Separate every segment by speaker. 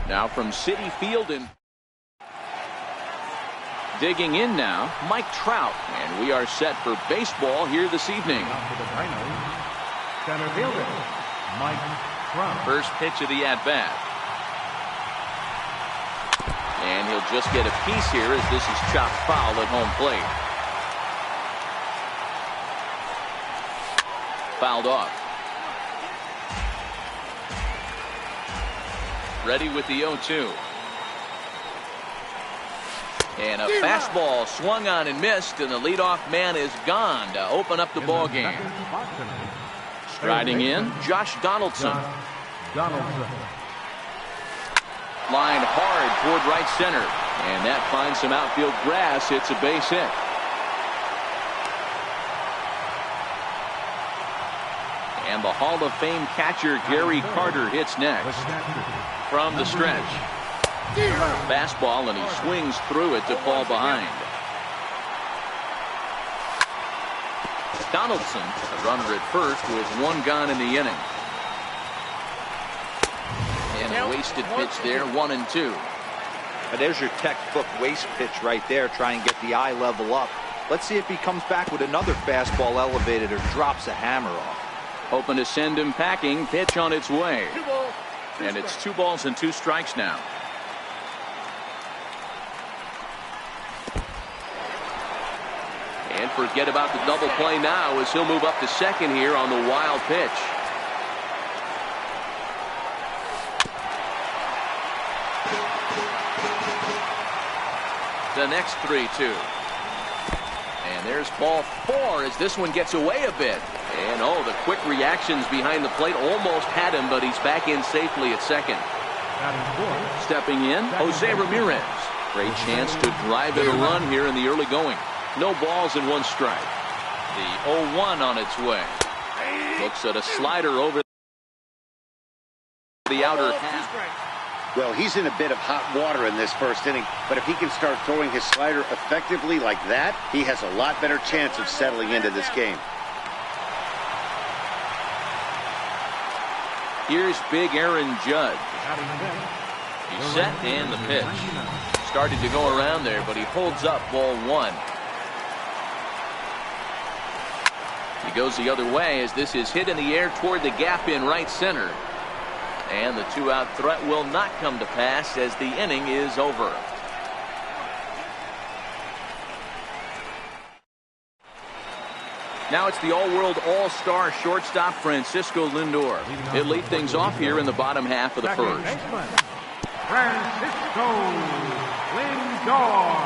Speaker 1: Now from Citi Field and digging in now, Mike Trout. And we are set for baseball here this evening.
Speaker 2: Center fielder, Mike Trout.
Speaker 1: First pitch of the at-bat. And he'll just get a piece here as this is chopped foul at home plate. Fouled off. Ready with the 0-2. And a fastball swung on and missed, and the leadoff man is gone to open up the ball game. Striding in, Josh Donaldson. Lined hard toward right center, and that finds some outfield grass. It's a base hit. And the Hall of Fame catcher Gary Carter hits next. From the stretch. Fastball, and he swings through it to fall behind. Donaldson, a runner at first with one gone in the inning. And a wasted pitch there, 1-2.
Speaker 3: There's your textbook waste pitch right there. Try and get the eye level up. Let's see if he comes back with another fastball elevated or drops a hammer off.
Speaker 1: Hoping to send him packing. Pitch on its way. And it's 2 balls and 2 strikes now. And forget about the double play now as he'll move up to second here on the wild pitch. The next 3-2. And there's ball 4 as this one gets away a bit. And oh, the quick reactions behind the plate almost had him, but he's back in safely at second. Stepping in, Jose Ramirez. Great chance to drive in a run here in the early going. No balls and 1 strike. The 0-1 on its way. Looks at a slider over the outer half.
Speaker 4: Well, he's in a bit of hot water in this first inning, but if he can start throwing his slider effectively like that, he has a lot better chance of settling into this game.
Speaker 1: Here's big Aaron Judge. He's set and the pitch. Started to go around there, but he holds up ball 1. He goes the other way as this is hit in the air toward the gap in right center. And the 2-out threat will not come to pass as the inning is over. Now it's the all-world all-star shortstop Francisco Lindor. He'll lead things off here in the bottom half of the first.
Speaker 2: Francisco Lindor.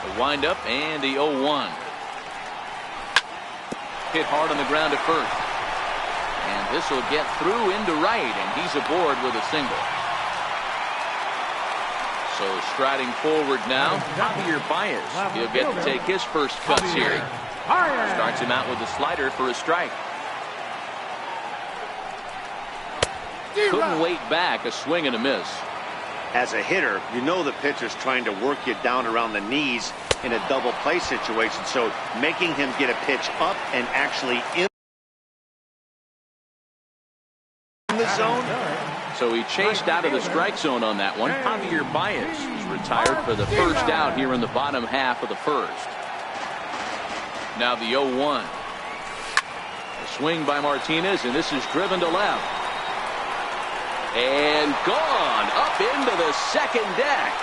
Speaker 1: The windup and the 0-1. Hit hard on the ground at first. And this will get through into right, and he's aboard with a single. So striding forward now, Javier Baez. He'll get to take his first cuts here. Starts him out with a slider for a strike. Couldn't wait back, a swing and a miss.
Speaker 4: As a hitter, you know the pitcher's trying to work you down around the knees in a double play situation, so making him get a pitch up and actually in the zone.
Speaker 1: So he chased out of the strike zone on that one. Javier Baez is retired for the first out here in the bottom half of the first. Now the 0-1. A swing by Martinez, and this is driven to left. And gone up into the second deck.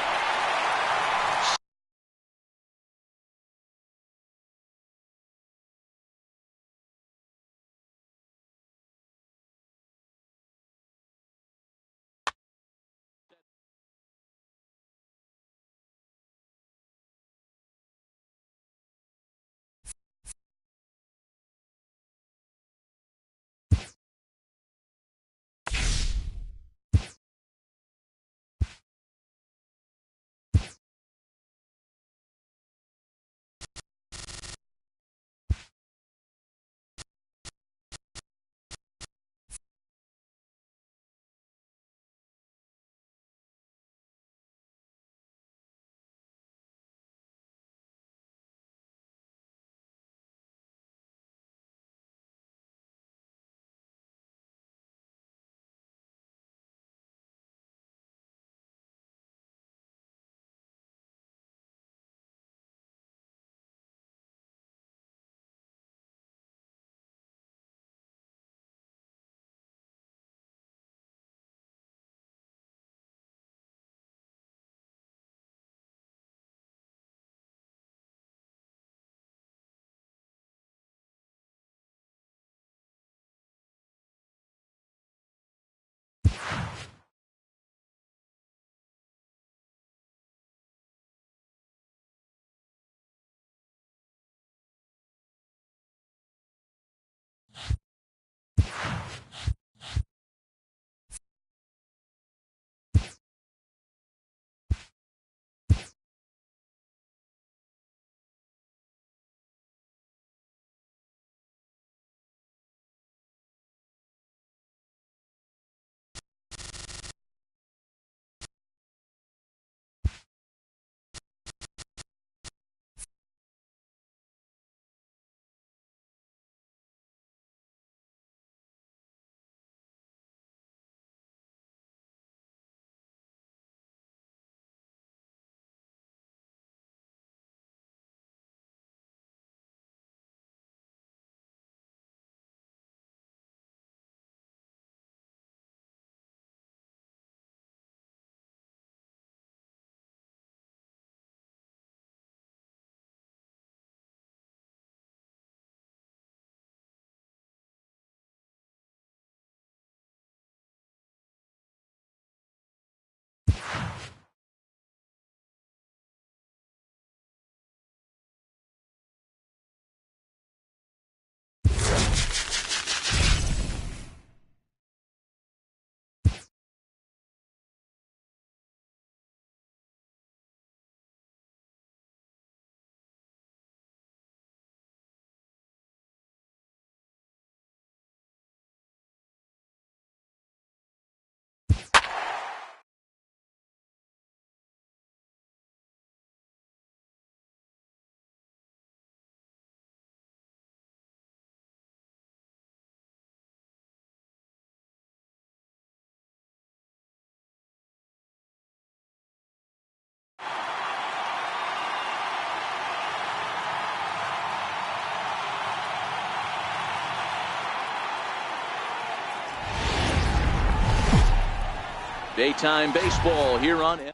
Speaker 1: Daytime baseball here on At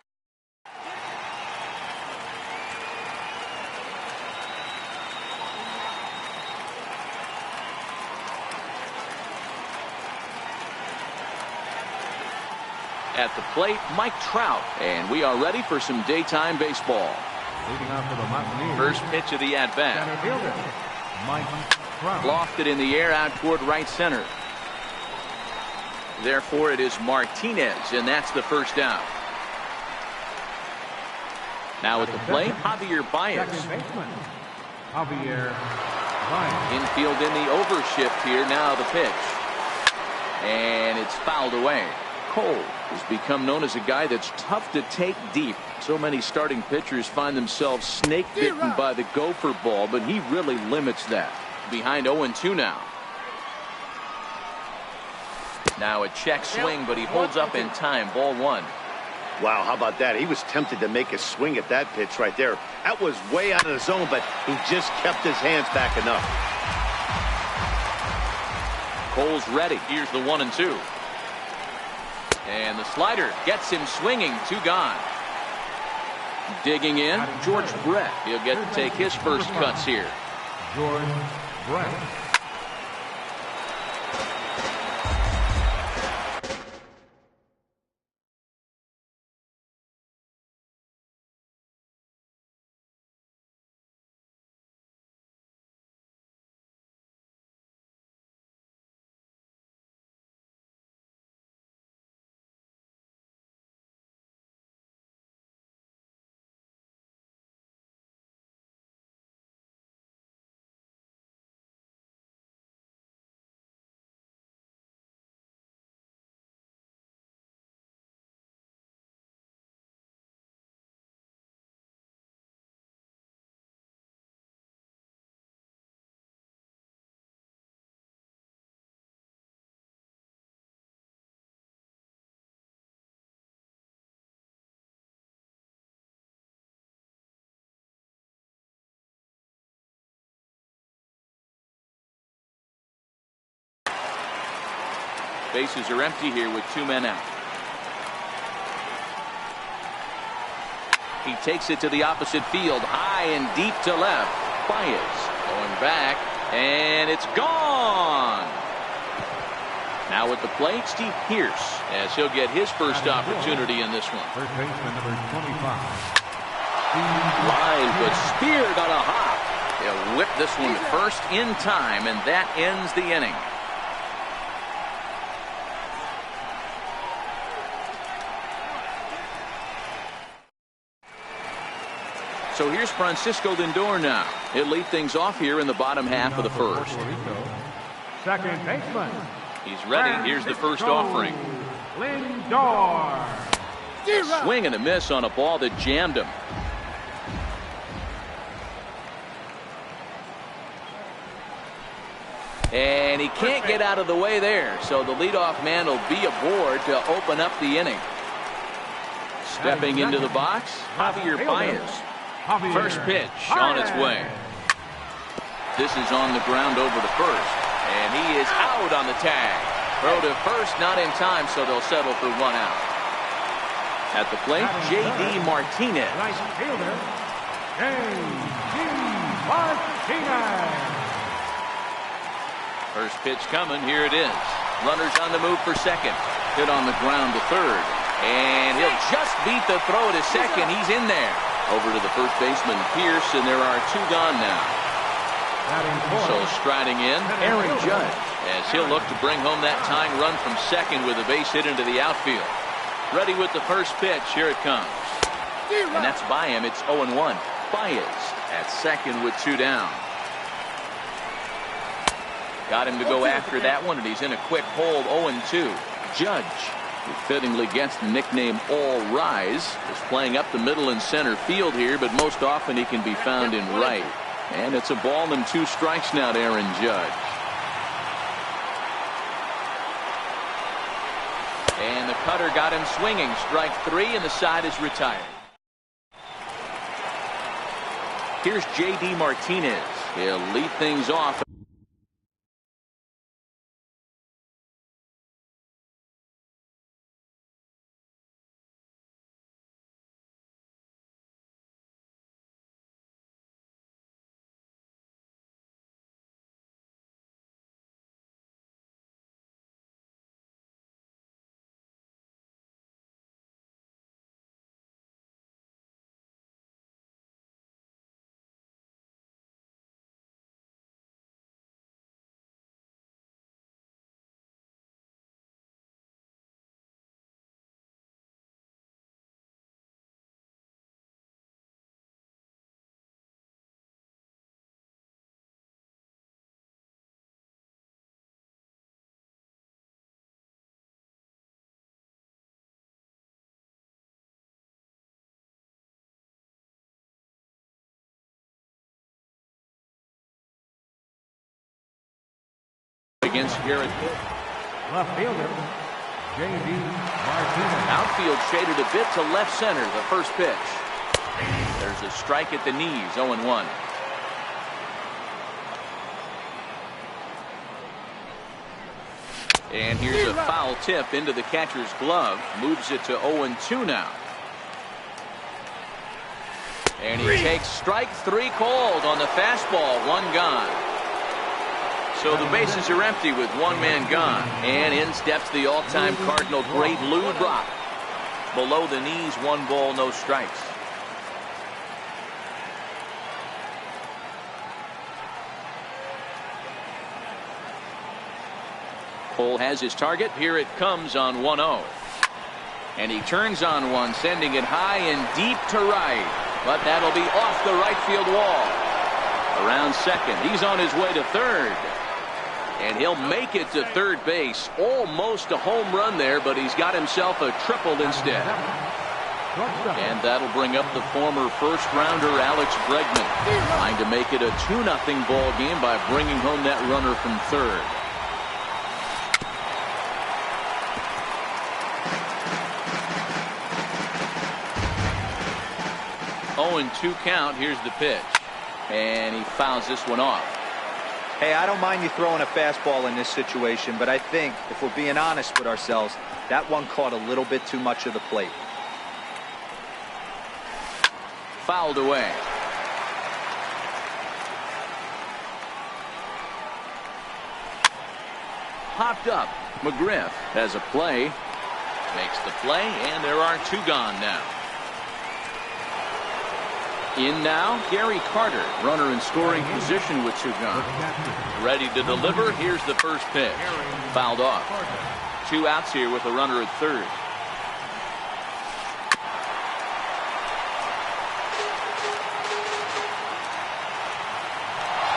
Speaker 1: the plate, Mike Trout. And we are ready for some daytime baseball.
Speaker 2: Leading out for the Mountaineers.
Speaker 1: First pitch of the at-bat.
Speaker 2: Center fielder, Mike Trout.
Speaker 1: Lofted in the air out toward right center. Therefore, it is Martinez, and that's the first down. Now at the plate, Javier Baez.
Speaker 2: Second baseman, Javier Baez.
Speaker 1: Infield in the overshift here. Now the pitch. And it's fouled away. Cole has become known as a guy that's tough to take deep. So many starting pitchers find themselves snake bitten by the gopher ball, but he really limits that. Behind 0-2 now. Now a check swing, but he holds up in time. Ball one.
Speaker 4: Wow, how about that? He was tempted to make a swing at that pitch right there. That was way out of the zone, but he just kept his hands back enough.
Speaker 1: Cole's ready. Here's the 1-2. And the slider gets him swinging. 2 gone. Digging in, George Brett. He'll get to take his first cuts here.
Speaker 2: George Brett.
Speaker 1: Bases are empty here with 2 men out. He takes it to the opposite field, high and deep to left. Baez going back, and it's gone. Now at the plate, Steve Pearce, as he'll get his first opportunity in this one.
Speaker 2: First baseman number 25.
Speaker 1: Line, but speared on a hop. He'll whip this one first in time, and that ends the inning. So here's Francisco Lindor now. He'll lead things off here in the bottom half of the first.
Speaker 2: Second baseman.
Speaker 1: He's ready. Here's the first offering.
Speaker 2: Lindor.
Speaker 1: Swing and a miss on a ball that jammed him. And he can't get out of the way there. So the leadoff man will be aboard to open up the inning. Stepping into the box, Javier Baez. First pitch on its way. This is on the ground over to first. And he is out on the tag. Throw to first, not in time, so they'll settle for 1 out. At the plate, J.D. Martinez.
Speaker 2: Right fielder, J.D. Martinez.
Speaker 1: First pitch coming. Here it is. Runners on the move for second. Hit on the ground to third. And he'll just beat the throw to second. He's in there. Over to the first baseman, Pearce, and there are 2 gone now. So striding in, Aaron Judge, as he'll look to bring home that tying run from second with a base hit into the outfield. Ready with the first pitch. Here it comes. And that's by him. It's 0-1. Baez at second with 2 down. Got him to go after that one, and he's in a quick hold. 0-2. Judge, who fittingly gets the nickname All Rise, is playing up the middle and center field here, but most often he can be found in right. And it's a ball and 2 strikes now to Aaron Judge. And the cutter got him swinging. Strike 3, and the side is retired. Here's J.D. Martinez. He'll lead things off. against Garrett.
Speaker 2: Left fielder, J.D. Martinez.
Speaker 1: Outfield shaded a bit to left center. The first pitch. There's a strike at the knees. 0-1. And here's a foul tip into the catcher's glove. Moves it to 0-2 now. And he takes strike 3 called on the fastball. 1 gone. So the bases are empty with 1 man gone. And in steps the all-time Cardinal great Lou Brock. Below the knees, 1 ball, no strikes. Cole has his target. Here it comes on 1-0. And he turns on one, sending it high and deep to right. But that'll be off the right field wall. Around second. He's on his way to third. And he'll make it to third base. Almost a home run there, but he's got himself a triple instead. And that'll bring up the former first-rounder Alex Bregman. Trying to make it a 2-0 ball game by bringing home that runner from third. 0-2 count. Here's the pitch. And he fouls this one off.
Speaker 3: Hey, I don't mind you throwing a fastball in this situation, but I think if we're being honest with ourselves, that one caught a little bit too much of the plate.
Speaker 1: Fouled away. Popped up. McGriff has a play. Makes the play, and there are 2 gone now. In now, Gary Carter, runner in scoring position with 2 gone. Ready to deliver. Here's the first pitch. Fouled off. 2 outs here with a runner at third.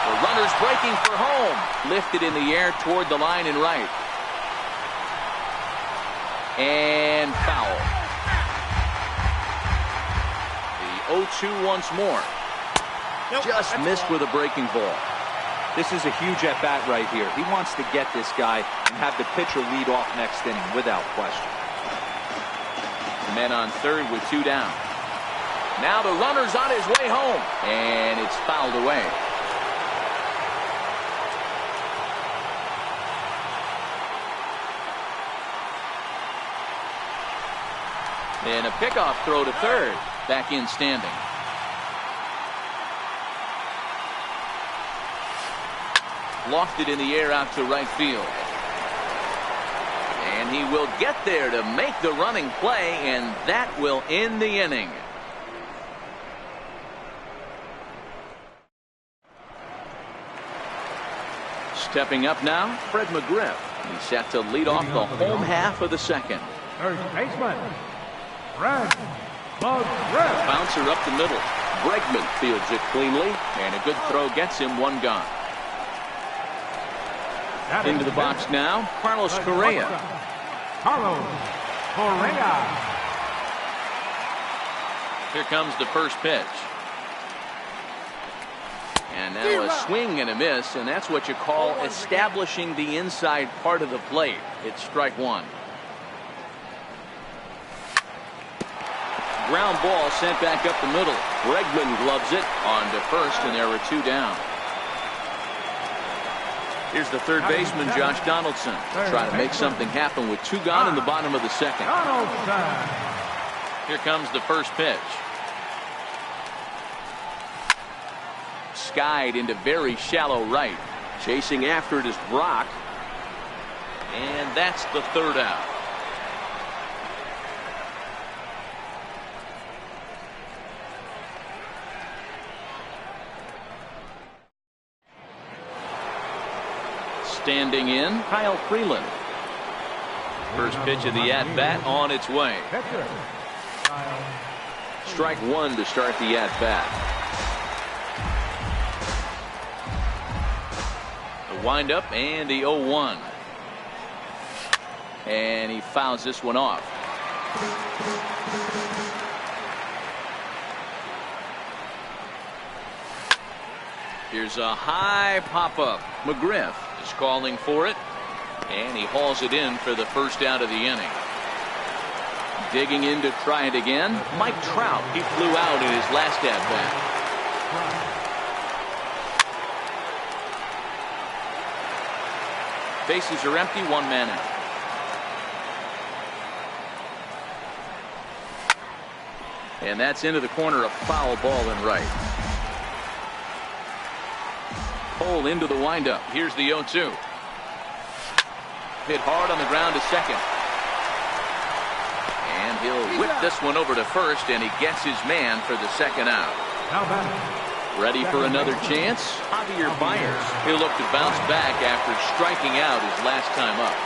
Speaker 1: The runner's breaking for home. Lifted in the air toward the line and right. And foul. 0-2 once more. Just missed with a breaking ball.
Speaker 3: This is a huge at-bat right here. He wants to get this guy and have the pitcher lead off next inning without question.
Speaker 1: The men on third with 2 down. Now the runner's on his way home. And it's fouled away. And a pickoff throw to third. Back in standing. Lofted in the air out to right field. And he will get there to make the running play, and that will end the inning. Stepping up now, Fred McGriff. He's set to lead off the home half of the second.
Speaker 2: First baseman, Fred McGriff.
Speaker 1: Bouncer up the middle. Bregman fields it cleanly, and a good throw gets him 1 gone. Into the box now, Carlos Correa.
Speaker 2: Carlos Correa.
Speaker 1: Here comes the first pitch. And now a swing and a miss, and that's what you call establishing the inside part of the plate. It's strike 1. Ground ball sent back up the middle. Bregman gloves it on to first, and there were 2 down. Here's the third baseman, Josh Donaldson. Try to make something happen with 2 gone in the bottom of the second. Here comes the first pitch. Skied into very shallow right. Chasing after it is Brock. And that's the 3rd out. Standing in, Kyle Freeland. First pitch of the at-bat on its way. Strike 1 to start the at-bat. The windup and the 0-1. And he fouls this one off. Here's a high pop-up. McGriff He's calling for it, and he hauls it in for the first out of the inning. Digging in to try it again, Mike Trout. He flew out in his last at-bat. Bases are empty, one man out. And that's into the corner, a foul ball and right. Cole into the windup. Here's the 0-2. Hit hard on the ground to second. And he'll whip this one over to first, and he gets his man for the second out. Ready for another chance? Javier Baez. He'll look to bounce back after striking out his last time up.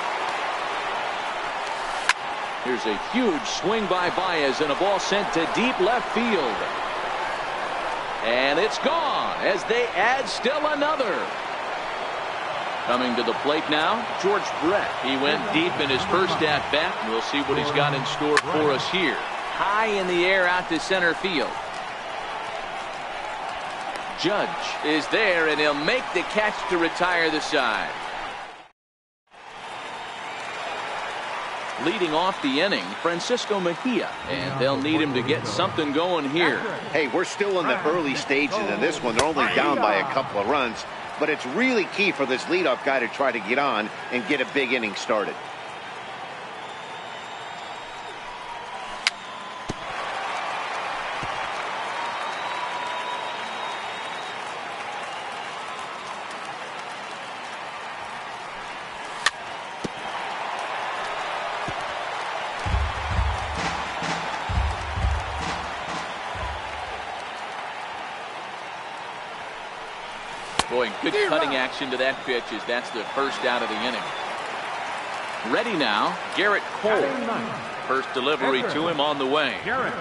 Speaker 1: Here's a huge swing by Baez, and a ball sent to deep left field. And it's gone as they add still another. Coming to the plate now, George Brett. He went deep in his first at-bat. We'll see what he's got in store for us here. High in the air out to center field. Judge is there, and he'll make the catch to retire the side. Leading off the inning, Francisco Mejia, and they'll need him to get something going here.
Speaker 4: Hey, we're still in the early stages of this one. They're only down by a couple of runs, but it's really key for this leadoff guy to try to get on and get a big inning started.
Speaker 1: Boy, good cutting action to that pitch as that's the first out of the inning. Ready now, Garrett Cole. First delivery to him on the way.
Speaker 2: Garrett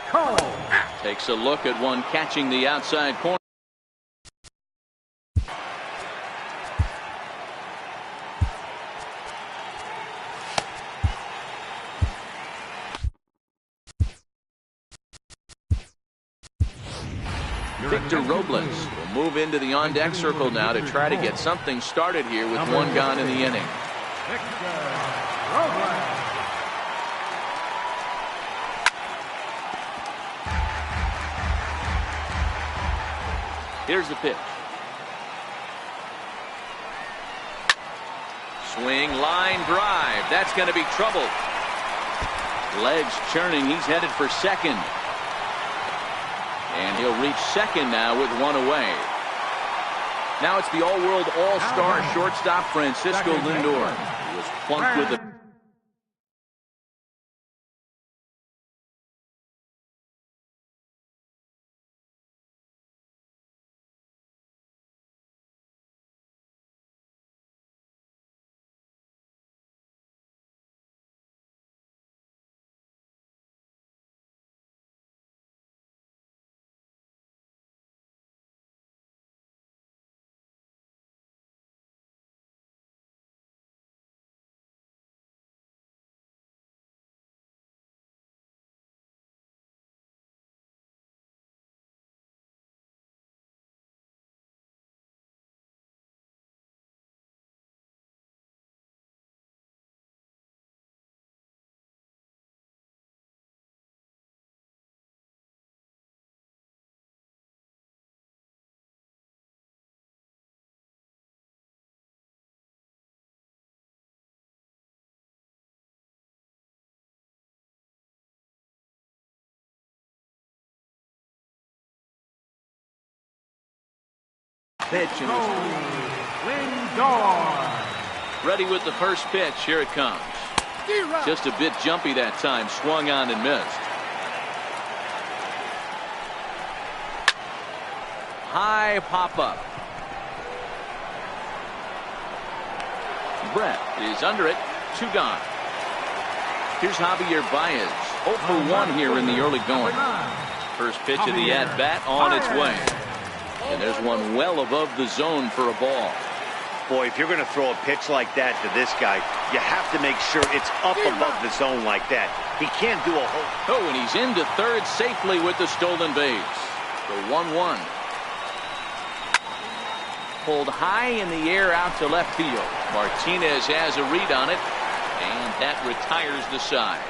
Speaker 2: Cole
Speaker 1: takes a look at one catching the outside corner. Victor Robles will move into the on-deck circle now to try to get something started here with one gone in the inning. Here's the pitch. Swing, line drive. That's going to be trouble. Legs churning. He's headed for second. And he'll reach second now with one away. Now it's the all-world all-star shortstop Francisco Lindor. He was plunked with the pitch. Ready with the first pitch. Here it comes. Just a bit jumpy that time. Swung on and missed. High pop up. Brett is under it. 2 gone. Here's Javier Baez. 0 for 1 here in the early going. First pitch of the at-bat on its way. And there's one well above the zone for a ball.
Speaker 4: Boy, if you're going to throw a pitch like that to this guy, you have to make sure it's up above the zone like that. He can't do a whole...
Speaker 1: Oh, and he's into third safely with the stolen base. The 1-1. pulled high in the air out to left field. Martinez has a read on it, and that retires the side.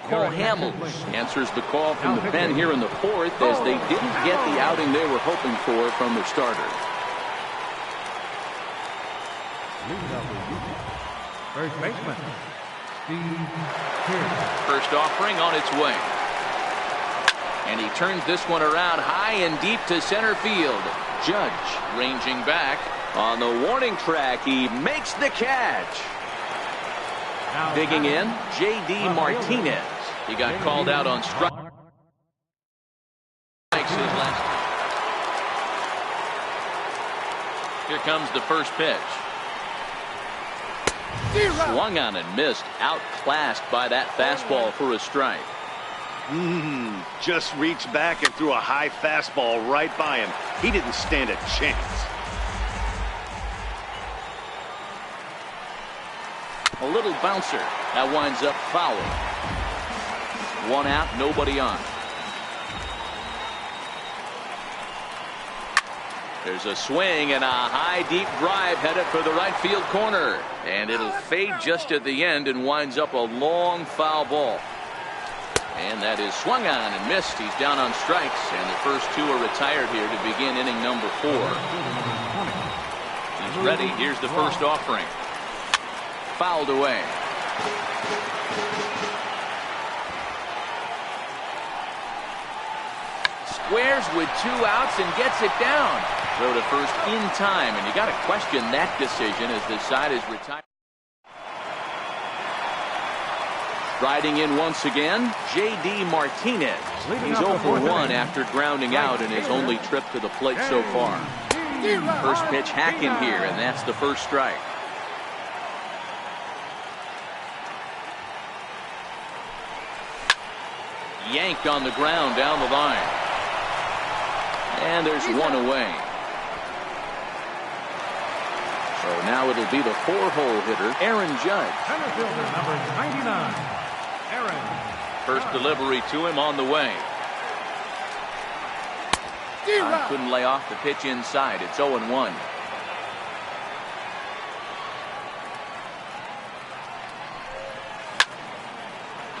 Speaker 1: Cole Hamels answers the call from the pen here in the fourth, as they didn't get the outing they were hoping for from their starter.
Speaker 2: First baseman, Steve Pearce.
Speaker 1: First offering on its way. And he turns this one around high and deep to center field. Judge ranging back on the warning track. He makes the catch. Digging in, J.D. Martinez. He got called out on strike. Here comes the first pitch. Swung on and missed. Outclassed by that fastball for a strike.
Speaker 4: Just reached back and threw a high fastball right by him. He didn't stand a chance.
Speaker 1: A little bouncer that winds up foul. One out, nobody on. There's a swing and a high deep drive headed for the right field corner, and it'll fade just at the end and winds up a long foul ball. And that is swung on and missed. He's down on strikes, and the first two are retired here to begin inning number 4. He's ready. Here's the first offering. Fouled away. Squares with 2 outs and gets it down. Throw to first in time, and you got to question that decision as the side is retired. Riding in once again, J.D. Martinez. He's 0 for 1 after grounding out in his only trip to the plate so far. First pitch hacking here, and that's the first strike. Yanked on the ground down the line. And there's one away. So now it'll be the 4-hole hitter, Aaron Judge.
Speaker 2: Center fielder number 99, Aaron.
Speaker 1: First delivery to him on the way. Couldn't lay off the pitch inside. It's 0-1.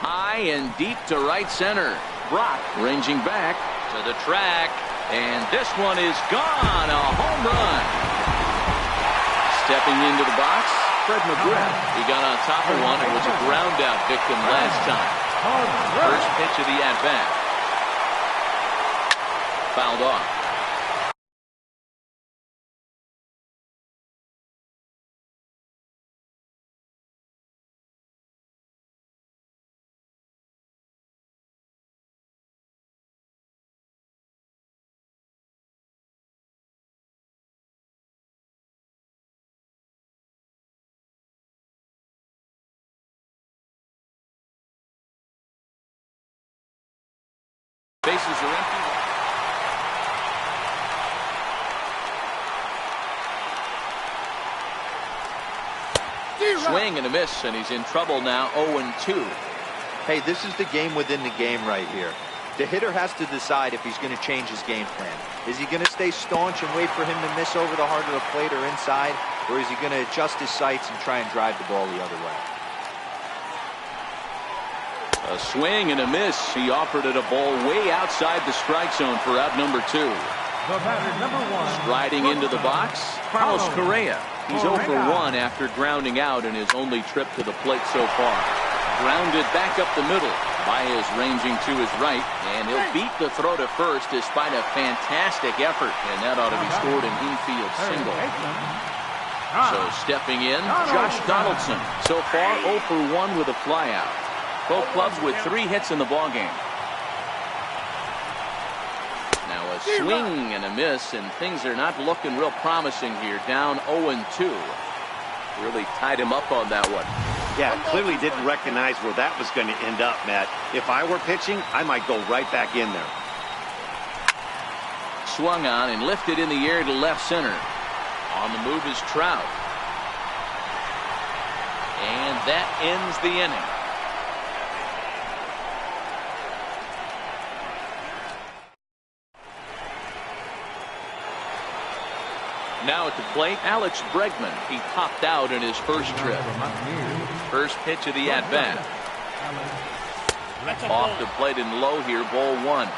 Speaker 1: High and deep to right center. Brock ranging back to the track, and this one is gone. A home run. Stepping into the box, Fred McGriff. He got on top of one and was a ground out victim last time. First pitch of the at-bat. Fouled off. Bases are empty. Swing and a miss, and he's in trouble now. 0-2.
Speaker 3: Hey, this is the game within the game right here. The hitter has to decide if he's going to change his game plan. Is he going to stay staunch and wait for him to miss over the heart of the plate or inside, or is he going to adjust his sights and try and drive the ball the other way?
Speaker 1: A swing and a miss. He offered it a ball way outside the strike zone for out number 2.
Speaker 2: The batter, number 1.
Speaker 1: Striding into the box, Carlos Correa. He's 0 for 1 after grounding out in his only trip to the plate so far. Grounded back up the middle. Baez ranging to his right, and he'll beat the throw to first despite a fantastic effort, and that ought to be scored an infield single. So stepping in, Josh Donaldson. So far 0 for 1 with a flyout. Both clubs with 3 hits in the ballgame. Now a swing and a miss, and things are not looking real promising here. Down 0-2. Really tied him up on that one.
Speaker 4: Yeah, clearly didn't recognize where that was going to end up, Matt. If I were pitching, I might go right back in there.
Speaker 1: Swung on and lifted in the air to left center. On the move is Trout. And that ends the inning. Now at the plate, Alex Bregman. He popped out in his first trip. First pitch of the at-bat. Off the plate and low here, ball one.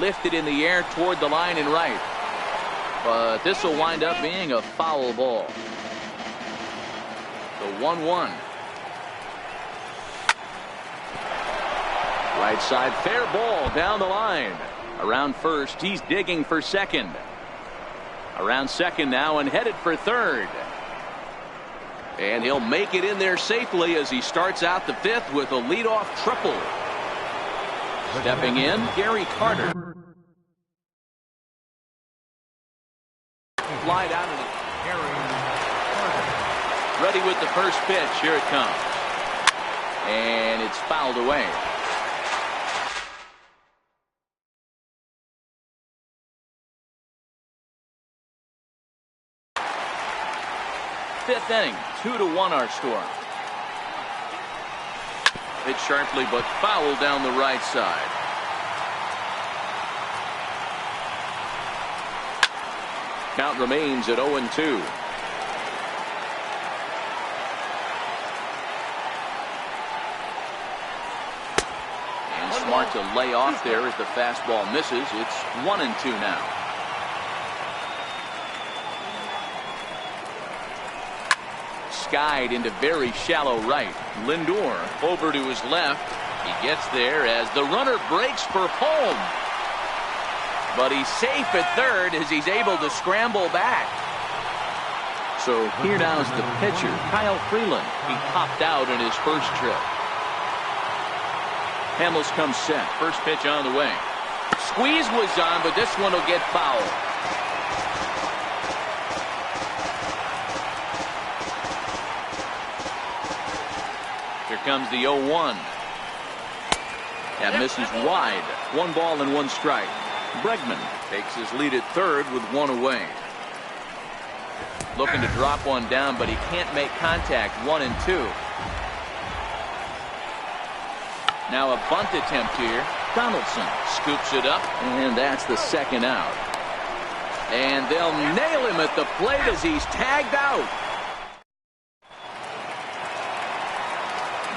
Speaker 1: Lifted in the air toward the line and right. But this will wind up being a foul ball. The 1-1. Right side, fair ball down the line. Around first, he's digging for second. Around second now and headed for third. And he'll make it in there safely as he starts out the fifth with a leadoff triple. Stepping in, Gary Carter. Fly down to Gary Carter. Ready with the first pitch. Here it comes. And it's fouled away. Fifth inning, 2-1 our score. Hit sharply but foul down the right side. Count remains at 0-2. And smart to lay off there as the fastball misses. It's 1-2 now. Skied into very shallow right. Lindor over to his left. He gets there as the runner breaks for home. But he's safe at third as he's able to scramble back. So here now is the pitcher, Kyle Freeland. He popped out in his first trip. Hamels comes set. First pitch on the way. Squeeze was on, but this one will get foul. Here comes the 0-1. That misses wide. 1 ball and 1 strike. Bregman takes his lead at third with 1 away. Looking to drop one down, but he can't make contact. 1-2. Now a bunt attempt here. Donaldson scoops it up, and that's the second out. And they'll nail him at the plate as he's tagged out.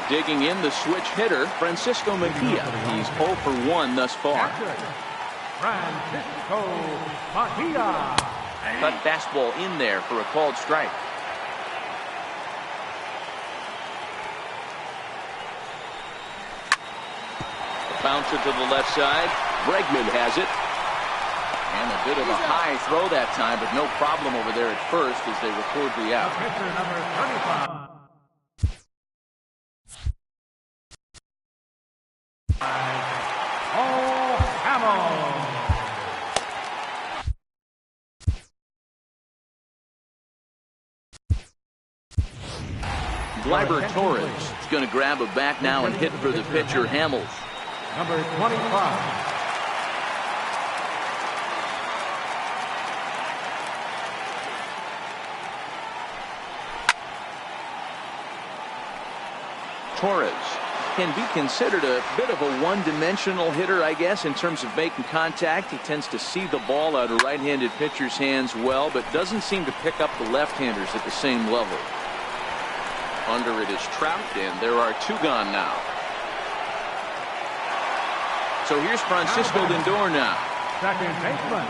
Speaker 1: Digging in the switch hitter, Francisco Mejia. He's 0 for 1 thus far.
Speaker 2: Francisco Mejia.
Speaker 1: Cut fastball in there for a called strike. The bouncer to the left side. Bregman has it. And a bit of a high throw that time, but no problem over there at first as they record the out.
Speaker 2: Pitcher number 35.
Speaker 1: Gleyber Torres is going to grab a back now and hit for the pitcher, Hamels.
Speaker 2: Number 25.
Speaker 1: Torres can be considered a bit of a one-dimensional hitter, I guess, in terms of making contact. He tends to see the ball out of right-handed pitcher's hands well, but doesn't seem to pick up the left-handers at the same level. Under it is Trout, and there are 2 gone now. So here's Francisco Lindor now.
Speaker 2: Second baseman,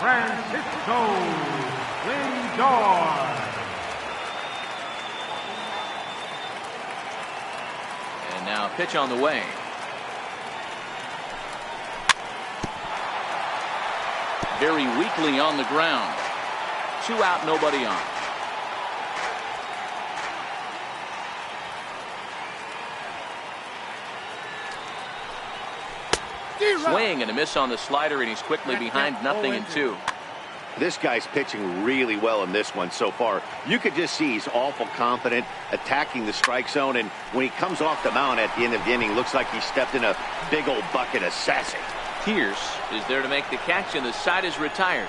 Speaker 2: Francisco Lindor.
Speaker 1: And now pitch on the way. Very weakly on the ground. 2 out, nobody on. Swing and a miss on the slider, and he's quickly behind 0-2.
Speaker 4: This guy's pitching really well in this one so far. You could just see he's awful confident attacking the strike zone, and when he comes off the mound at the end of the inning, looks like he stepped in a big old bucket of sassy.
Speaker 1: Pierce is there to make the catch, and the side is retired.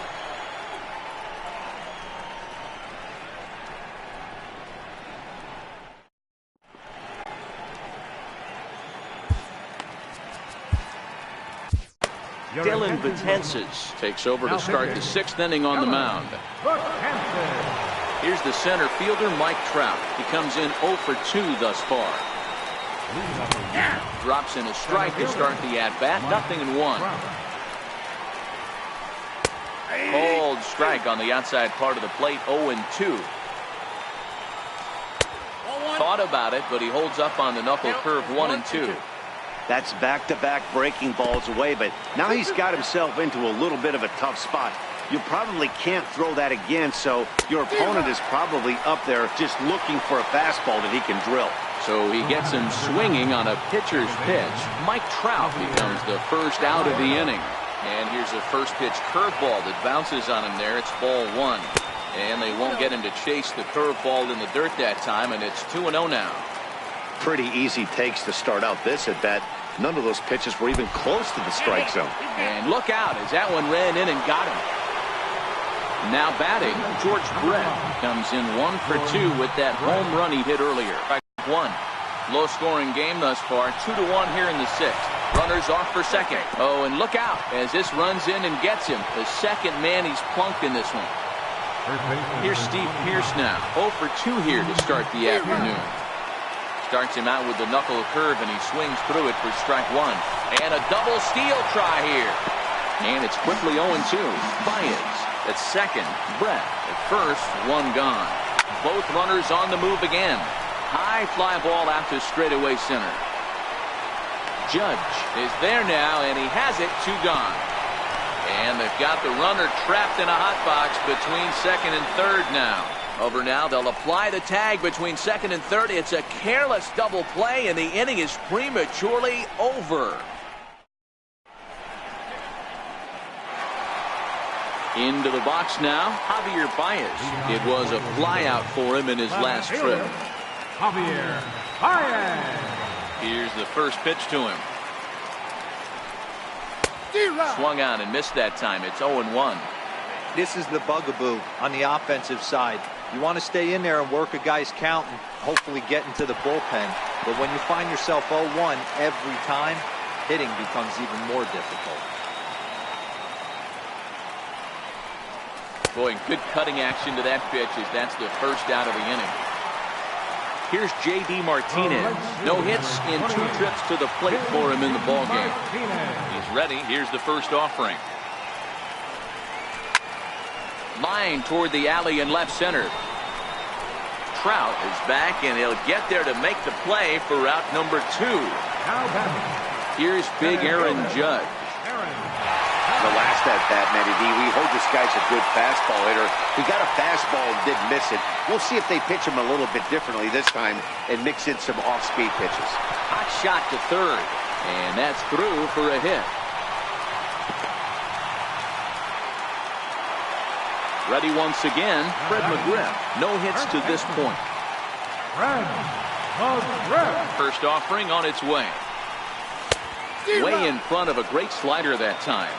Speaker 1: Dylan Betances takes over to start the 6th inning on the mound. Here's the center fielder, Mike Trout. He comes in 0 for 2 thus far. Drops in a strike to start the at-bat. 0-1. Cold strike on the outside part of the plate. 0-2. Thought about it, but he holds up on the knuckle curve. 1-2.
Speaker 4: That's back-to-back breaking balls away, but now he's got himself into a little bit of a tough spot. You probably can't throw that again, so your opponent is probably up there just looking for a fastball that he can drill.
Speaker 1: So he gets him swinging on a pitcher's pitch. Mike Trout becomes the first out of the inning. And here's a first pitch curveball that bounces on him there. It's ball 1. And they won't get him to chase the curveball in the dirt that time, and it's 2-0 now.
Speaker 4: Pretty easy takes to start out this at bat. None of those pitches were even close to the strike zone.
Speaker 1: And look out as that one ran in and got him. Now batting, George Brett comes in 1 for 2 with that home run he hit earlier. 1. Low scoring game thus far. 2-1 here in the 6th. Runners off for second. Oh, and look out as this runs in and gets him. The second man he's plunked in this one. Here's Steve Pearce now. 0 for 2 here to start the afternoon. Starts him out with the knuckle curve, and he swings through it for strike 1. And a double steal try here. And it's quickly 0-2. Baez at second. Brett at first. 1 gone. Both runners on the move again. High fly ball out to straightaway center. Judge is there now, and he has it. 2 gone. And they've got the runner trapped in a hot box between second and third now. Over now, they'll apply the tag between second and third. It's a careless double play, and the inning is prematurely over. Into the box now, Javier Baez. It was a flyout for him in his last trip.
Speaker 2: Javier Baez.
Speaker 1: Here's the first pitch to him. Swung on and missed that time. It's 0-1.
Speaker 3: This is the bugaboo on the offensive side. You want to stay in there and work a guy's count and hopefully get into the bullpen. But when you find yourself 0-1 every time, hitting becomes even more difficult.
Speaker 1: Boy, good cutting action to that pitch as that's the first out of the inning. Here's J.D. Martinez. No hits in 2 trips to the plate for him in the ballgame. He's ready. Here's the first offering. Line toward the alley in left center. Trout is back, and he'll get there to make the play for route number 2. Here's big Aaron Judge.
Speaker 4: The last at bat, Matty D, we hope this guy's a good fastball hitter. He got a fastball and didn't miss it. We'll see if they pitch him a little bit differently this time and mix in some off-speed pitches.
Speaker 1: Hot shot to third, and that's through for a hit. Ready once again, Fred McGriff. No hits to this point.
Speaker 2: Fred McGriff.
Speaker 1: First offering on its way. Way in front of a great slider that time.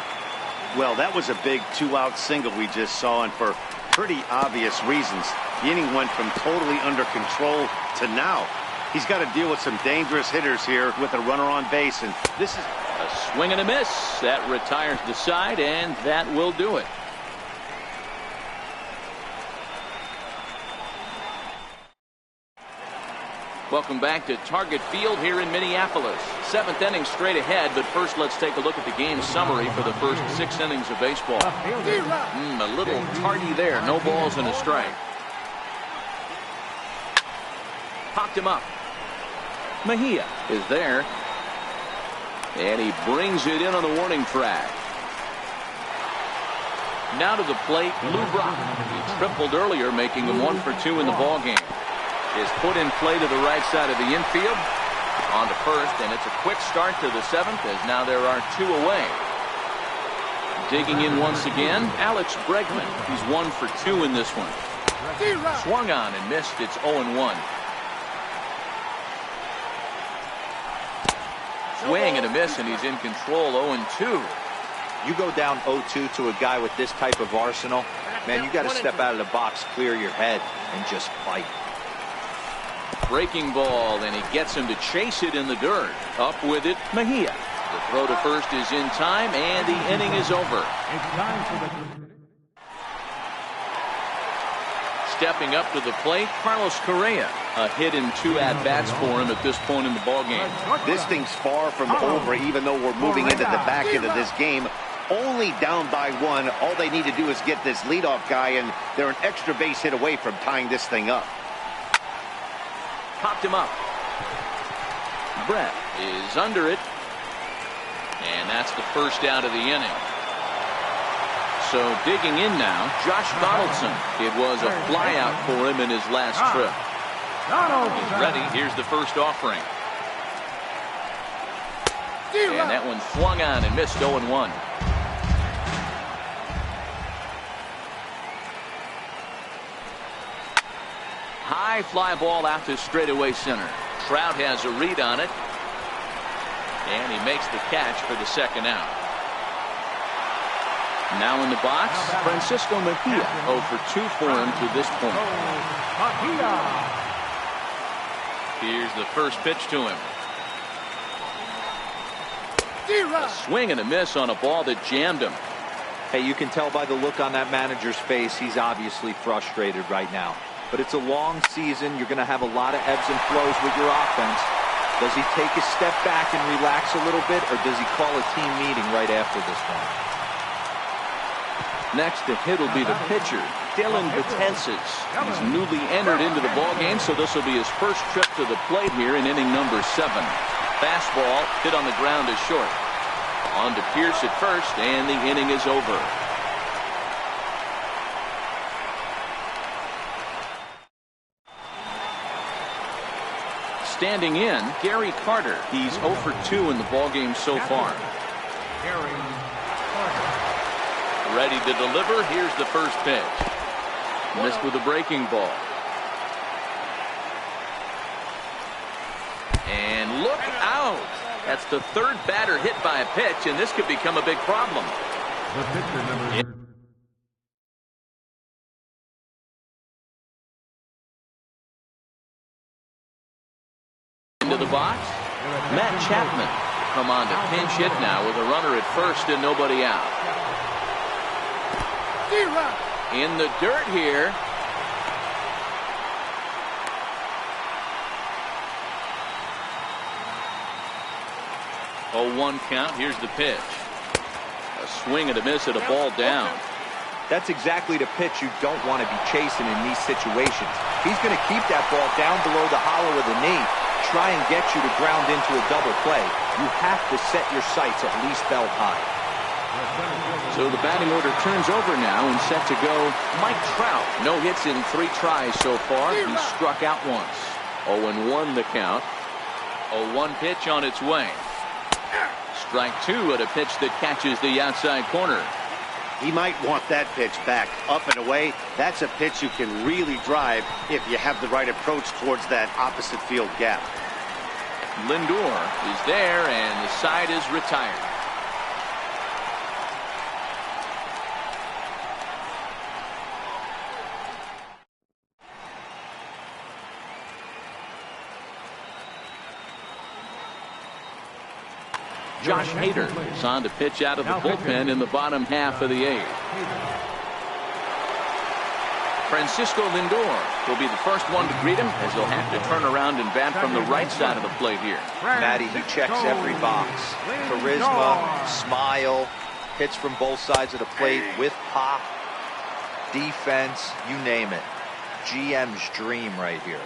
Speaker 4: Well, that was a big 2-out single we just saw, and for pretty obvious reasons. The inning went from totally under control to now. He's got to deal with some dangerous hitters here with a runner on base, and this is
Speaker 1: a swing and a miss. That retires the side, and that will do it. Welcome back to Target Field here in Minneapolis. 7th inning straight ahead, but first let's take a look at the game summary for the first 6 innings of baseball. A little tardy there. No balls and a strike. Popped him up. Mejia is there. And he brings it in on the warning track. Now to the plate, Lou Brock. He tripled earlier, making him 1 for 2 in the ballgame. Is put in play to the right side of the infield. On to first, and it's a quick start to the 7th as now there are 2 away. Digging in once again, Alex Bregman. He's 1 for 2 in this one. Swung on and missed. It's 0-1. Swing and a miss, and he's in control. 0-2.
Speaker 3: You go down 0-2 to a guy with this type of arsenal, man, you got to step out of the box, clear your head, and just fight. Breaking ball, and he gets him to chase it in the dirt. Up with it, Mejia. The
Speaker 1: Throw to first is in time, and the inning is over.
Speaker 2: It's time for the...
Speaker 1: Stepping up to the plate, Carlos Correa. A hit and 2 at-bats for him at this point in the ballgame.
Speaker 4: This thing's far from over, even though we're moving into the back end of this game. Only down by 1. All they need to do is get this leadoff guy, and they're an extra base hit away from tying this thing up.
Speaker 1: Popped him up. Brett is under it. And that's the first out of the inning. So digging in now, Josh Donaldson. It was a flyout for him in his last trip. He's ready. Here's the first offering. And that one swung on and missed 0-1. High fly ball out to straightaway center. Trout has a read on it. And he makes the catch for the second out. Now in the box, Francisco Mejia. 0 for 2 for him to this point. Here's the first pitch to him. A swing and a miss on a ball that jammed him.
Speaker 3: Hey, you can tell by the look on that manager's face, he's obviously frustrated right now. But it's a long season. You're going to have a lot of ebbs and flows with your offense. Does he take a step back and relax a little bit, or does he call a team meeting right after this one?
Speaker 1: Next to hit will be the pitcher, Dylan Betances. He's newly entered into the ballgame, so this will be his first trip to the plate here in inning number 7. Fastball hit on the ground is short. On to Pierce at first, and the inning is over. Standing in, Gary Carter. He's 0 for 2 in the ballgame so far.
Speaker 2: Gary Carter.
Speaker 1: Ready to deliver. Here's the first pitch. Missed with a breaking ball. And look out. That's the third batter hit by a pitch, and this could become a big problem.
Speaker 2: The pitcher number...
Speaker 1: Into the box, Matt Chapman. Come on to pinch hit now with a runner at first and nobody out. In the dirt here. Oh, 1 count. Here's the pitch. A swing and a miss at a ball down.
Speaker 3: That's exactly the pitch you don't want to be chasing in these situations. He's going to keep that ball down below the hollow of the knee, try and get you to ground into a double play. You have to set your sights at least belt high.
Speaker 1: So the batting order turns over now, and set to go Mike Trout. No hits in 3 tries so far. He struck out once. 0-1 the count. 0-1 pitch on its way. Strike 2 at a pitch that catches the outside corner.
Speaker 4: He might want that pitch back, up and away. That's a pitch you can really drive if you have the right approach towards that opposite field gap.
Speaker 1: Lindor is there, and the side is retired. Josh Hader is on to pitch out of the bullpen in the bottom half of the 8th. Francisco Lindor will be the first one to greet him, as he'll have to turn around and bat from the right side of the plate here.
Speaker 3: Matty, he checks every box. Charisma, smile, hits from both sides of the plate with pop, defense, you name it. GM's dream right here.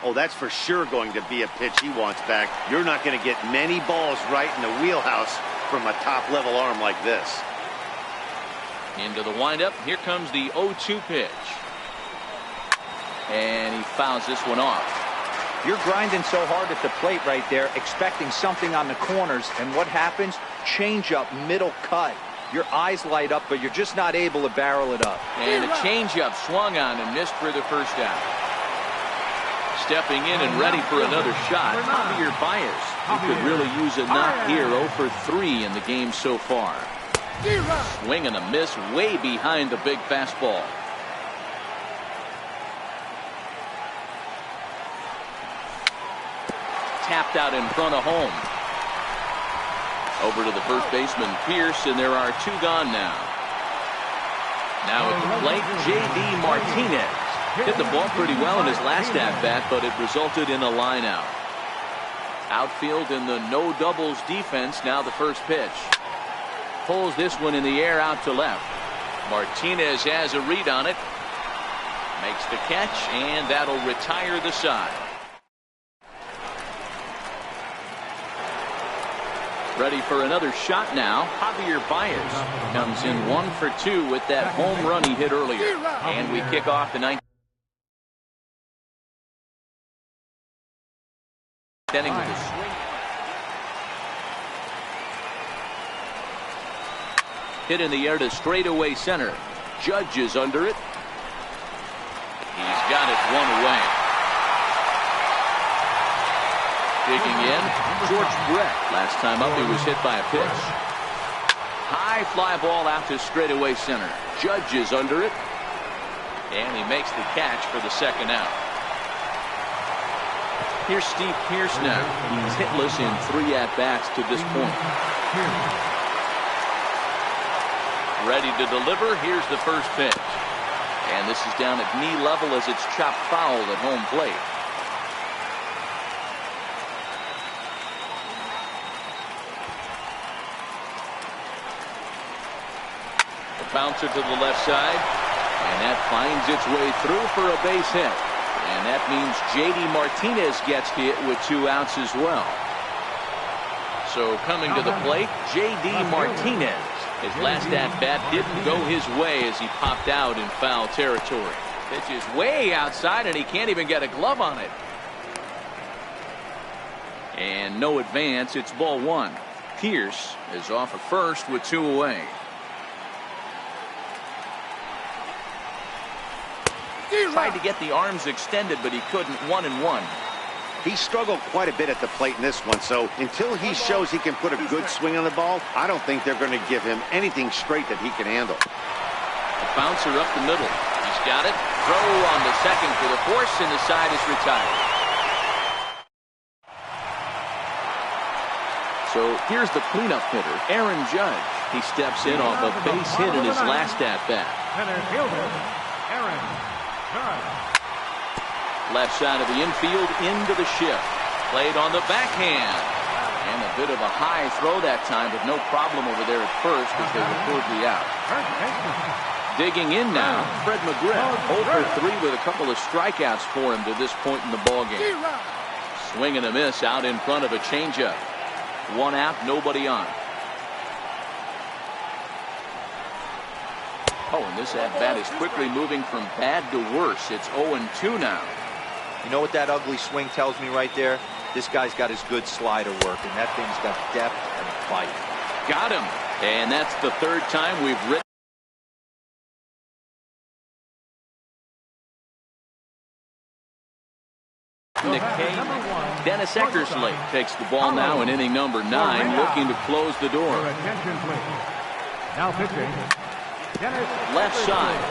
Speaker 4: Oh, that's for sure going to be a pitch he wants back. You're not going to get many balls right in the wheelhouse from a top-level arm like this.
Speaker 1: Into the windup. Here comes the 0-2 pitch. And he fouls this one off.
Speaker 3: You're grinding so hard at the plate right there, expecting something on the corners, and what happens? Change-up, middle cut. Your eyes light up, but you're just not able to barrel it up.
Speaker 1: And a change-up swung on and missed for the first out. Stepping in and ready for another shot, Javier Baez. He could really use a knock here. 0 for 3 in the game so far. Swing and a miss way behind the big fastball. Tapped out in front of home. Over to the first baseman, Pierce, and there are 2 gone now. Now at the plate, J.D. Martinez. Hit the ball pretty well in his last at-bat, but it resulted in a line-out. Outfield in the no doubles defense. Now the first pitch. Pulls this one in the air out to left. Martinez has a read on it. Makes the catch, and that'll retire the side. Ready for another shot now. Javier Baez comes in 1 for 2 with that home run he hit earlier. And we kick off the 9th inning with a swing. Hit in the air to straightaway center. Judge is under it. He's got it 1 away. Digging in, George Brett. Last time up, he was hit by a pitch. High fly ball out to straightaway center. Judge is under it. And he makes the catch for the second out. Here's Steve Pierce now. He's hitless in 3 at-bats to this point. Ready to deliver. Here's the first pitch. And this is down at knee level as it's chopped foul at home plate. The bouncer to the left side. And that finds its way through for a base hit. And that means J.D. Martinez gets hit with 2 outs as well. So coming to the plate, J.D. Martinez. His last at-bat didn't go his way as he popped out in foul territory. Pitch is way outside and he can't even get a glove on it. And no advance. It's ball 1. Pierce is off at first with 2 away. Tried to get the arms extended, but he couldn't. 1-1.
Speaker 4: He struggled quite a bit at the plate in this one, so until he shows he can put a good swing on the ball, I don't think they're going to give him anything straight that he can handle.
Speaker 1: A bouncer up the middle. He's got it. Throw on the second for the force, and the side is retired. So here's the cleanup hitter, Aaron Judge. He steps in off a base hit in his last at-bat.
Speaker 2: Center fielder, Aaron Judge.
Speaker 1: Left side of the infield into the shift. Played on the backhand. And a bit of a high throw that time, but no problem over there at first as they record the out. Digging in now, Fred McGriff. 0 for 3 with a couple of strikeouts for him to this point in the ballgame. Swing and a miss out in front of a changeup. 1 out, nobody on. Oh, and this at-bat is quickly moving from bad to worse. It's 0-2 now.
Speaker 3: You know what that ugly swing tells me right there? This guy's got his good slider working. That thing's got depth and bite.
Speaker 1: Got him. And that's the 3rd time we've written. Nick Kay. Dennis Eckersley takes the ball now in inning number 9, looking to close the door.
Speaker 2: Now pitching.
Speaker 1: Left side.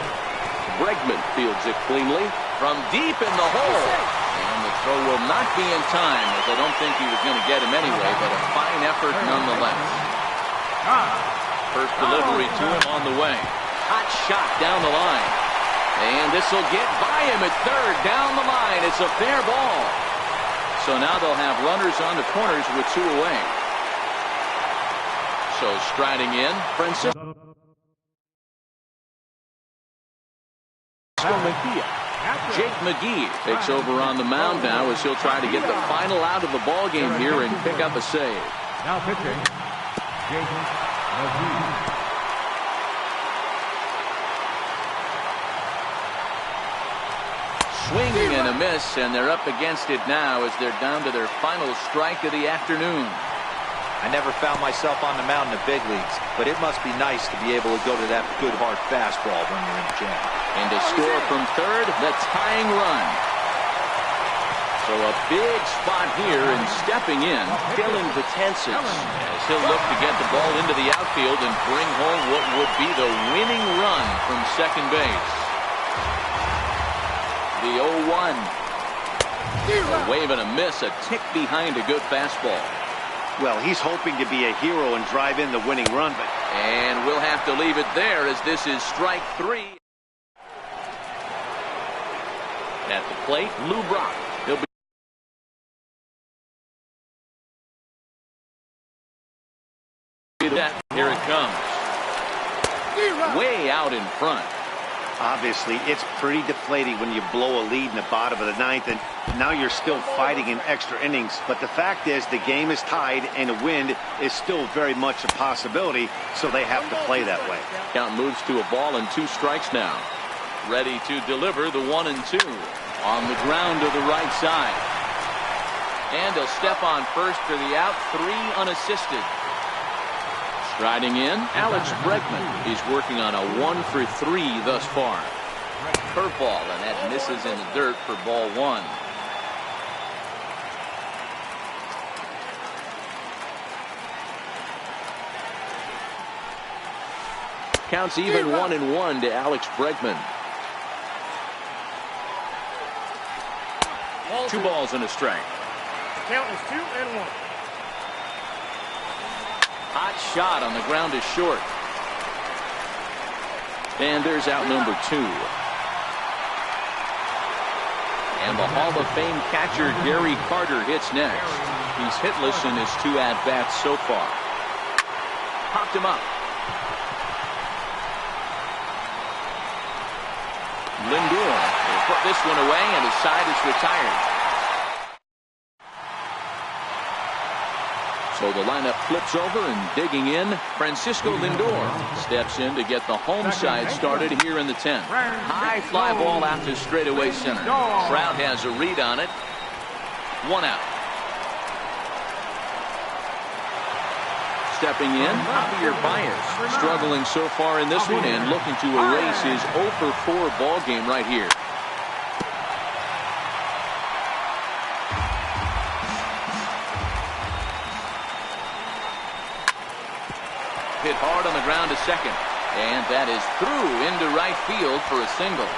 Speaker 1: Bregman fields it cleanly from deep in the hole. And the throw will not be in time, as I don't think he was going to get him anyway, but a fine effort nonetheless. First delivery to him on the way. Hot shot down the line. And this will get by him at third down the line. It's a fair ball. So now they'll have runners on the corners with 2 away. So striding in, Francisco Mejia. Jake McGee takes over on the mound now as he'll try to get the final out of the ball game here and pick up a save.
Speaker 2: Now pitching, Jake McGee.
Speaker 1: Swing and a miss, and they're up against it now as they're down to their final strike of the afternoon.
Speaker 3: I never found myself on the mound in the big leagues, but it must be nice to be able to go to that good hard fastball when you're in the jam.
Speaker 1: And to score from third, the tying run. So a big spot here, and stepping in, Dylan Betances, as he'll look to get the ball into the outfield and bring home what would be the winning run from second base. The 0-1. A wave and a miss, a tick behind a good fastball.
Speaker 4: Well, he's hoping to be a hero and drive in the winning run, but...
Speaker 1: And we'll have to leave it there as this is strike 3. At the plate, Lou Brock. He'll be here it comes. Way out in front.
Speaker 4: Obviously, it's pretty deflating when you blow a lead in the bottom of the ninth, and now you're still fighting in extra innings. But the fact is, the game is tied, and a win is still very much a possibility, so they have to play that way.
Speaker 1: Count moves to a ball and 2 strikes now. Ready to deliver the 1 and 2. On the ground to the right side. And he'll step on first for the out. 3 unassisted. Striding in, Alex Bregman. He's working on a 1 for 3 thus far. Curveball, and that misses in the dirt for ball 1. Counts even 1 and 1 to Alex Bregman. 2 balls and a strike.
Speaker 5: Count is 2 and 1.
Speaker 1: Hot shot on the ground is short. And there's out number 2. And the Hall of Fame catcher Gary Carter hits next. He's hitless in his 2 at-bats so far. Popped him up. Lindor will put this one away, and his side is retired. So the lineup flips over, and digging in, Francisco Lindor steps in to get the home side started here in the 10th. High fly ball out to straightaway center. Trout has a read on it. 1 out. Stepping in, Javier Baez, struggling so far in this one and looking to erase his 0 for 4 ball game right here. Hit hard on the ground to second, and that is through into right field for a single.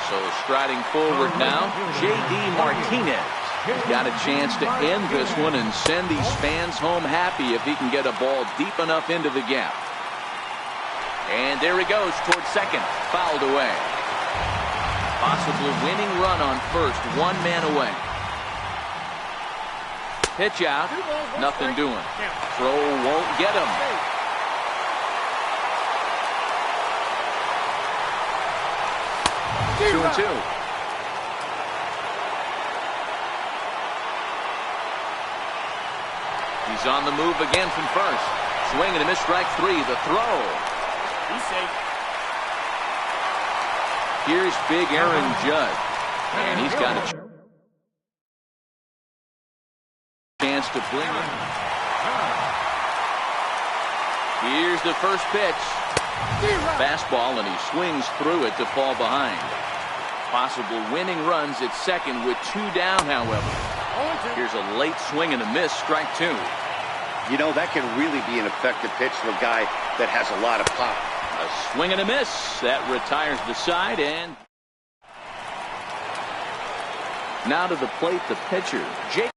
Speaker 1: So striding forward now, J.D. Martinez. He's got a chance to end this one and send these fans home happy if he can get a ball deep enough into the gap. And there he goes towards second, fouled away. Possibly winning run on first, 1 man away. Pitch out, nothing doing. Throw won't get him. Two and 2. He's on the move again from first. Swing and a miss, strike 3. The throw.
Speaker 5: He's safe.
Speaker 1: Here's big Aaron Judge, and he's got a chance to bring it. Here's the first pitch. Fastball, and he swings through it to fall behind. Possible winning runs at second with 2 down, however. Here's a late swing and a miss, strike 2.
Speaker 4: You know, that can really be an effective pitch to a guy that has a lot of pop.
Speaker 1: A swing and a miss. That retires the side, and now to the plate, the pitcher, Jake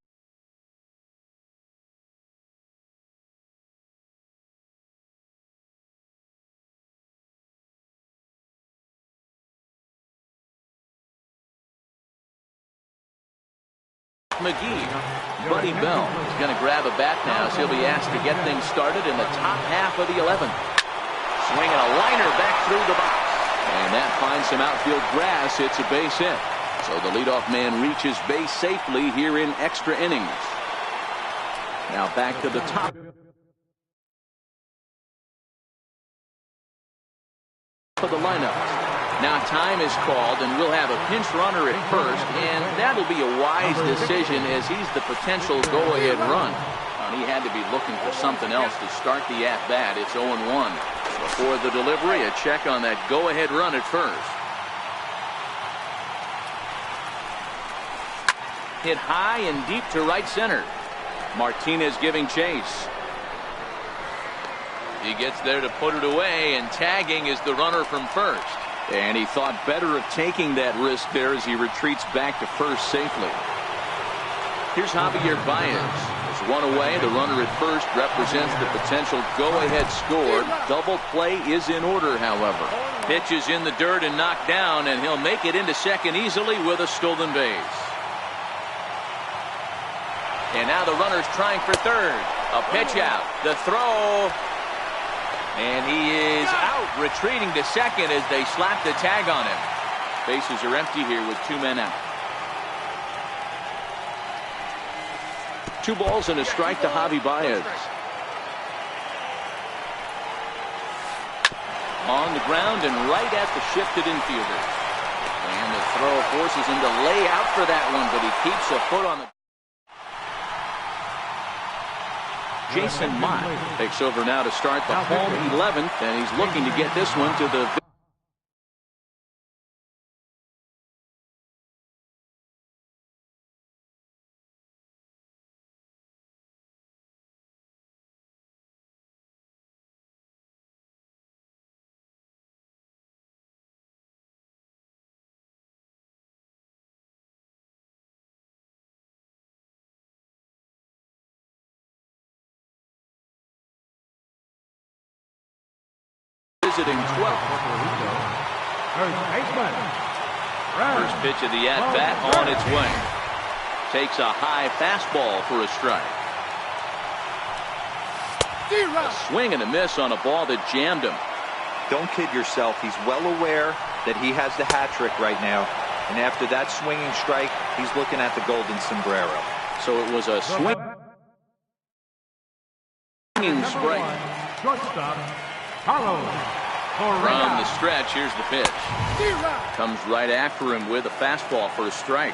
Speaker 1: McGee. Buddy Bell is going to grab a bat now, so he'll be asked to get things started in the top half of the 11th. Swinging a liner back through the box. And that finds some outfield grass. It's a base hit. So the leadoff man reaches base safely here in extra innings. Now back to the top. For the lineup. Now time is called, and we'll have a pinch runner at first, and that'll be a wise decision as he's the potential go-ahead run. He had to be looking for something else to start the at-bat. It's 0-1. Before the delivery, a check on that go-ahead run at first. Hit high and deep to right center. Martinez giving chase. He gets there to put it away, and tagging is the runner from first. And he thought better of taking that risk there as he retreats back to first safely. Here's Javier Baez. It's one away. The runner at first represents the potential go-ahead score. Double play is in order, however. Pitch is in the dirt and knocked down, and he'll make it into second easily with a stolen base. And now the runner's trying for third. A pitch out. The throw. And he is out, retreating to second as they slap the tag on him. Bases are empty here with 2 men out. 2 balls and a strike to Javi Baez. On the ground and right at the shifted infielder. And the throw forces him to lay out for that one, but he keeps a foot on the... Jason Mott takes over now to start the home 11th, and he's looking to get this one to the... visiting 12th. First pitch of the at-bat on its way. Takes a high fastball for a strike. A swing and a miss on a ball that jammed him.
Speaker 3: Don't kid yourself. He's well aware that he has the hat trick right now. And after that swinging strike, he's looking at the golden sombrero.
Speaker 1: So it was a swinging strike.
Speaker 2: Shortstop,
Speaker 1: From the stretch, here's the pitch. Comes right after him with a fastball for a strike.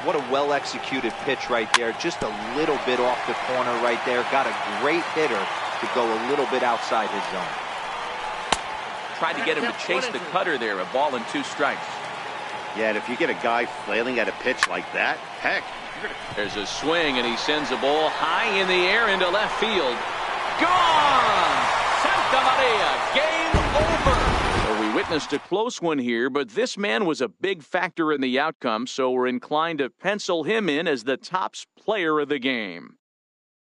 Speaker 3: What a well-executed pitch right there. Just a little bit off the corner right there. Got a great hitter to go a little bit outside his zone.
Speaker 1: Tried to get him to chase the cutter there. A ball and 2 strikes.
Speaker 4: Yeah, and if you get a guy flailing at a pitch like that, heck.
Speaker 1: There's a swing, and he sends a ball high in the air into left field. Gone! Santa Maria, game over. So we witnessed a close one here, but this man was a big factor in the outcome, so we're inclined to pencil him in as the top player of the game.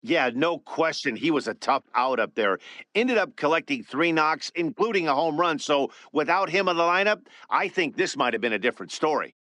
Speaker 4: Yeah, no question. He was a tough out up there. Ended up collecting 3 knocks, including a home run. So without him in the lineup, I think this might have been a different story.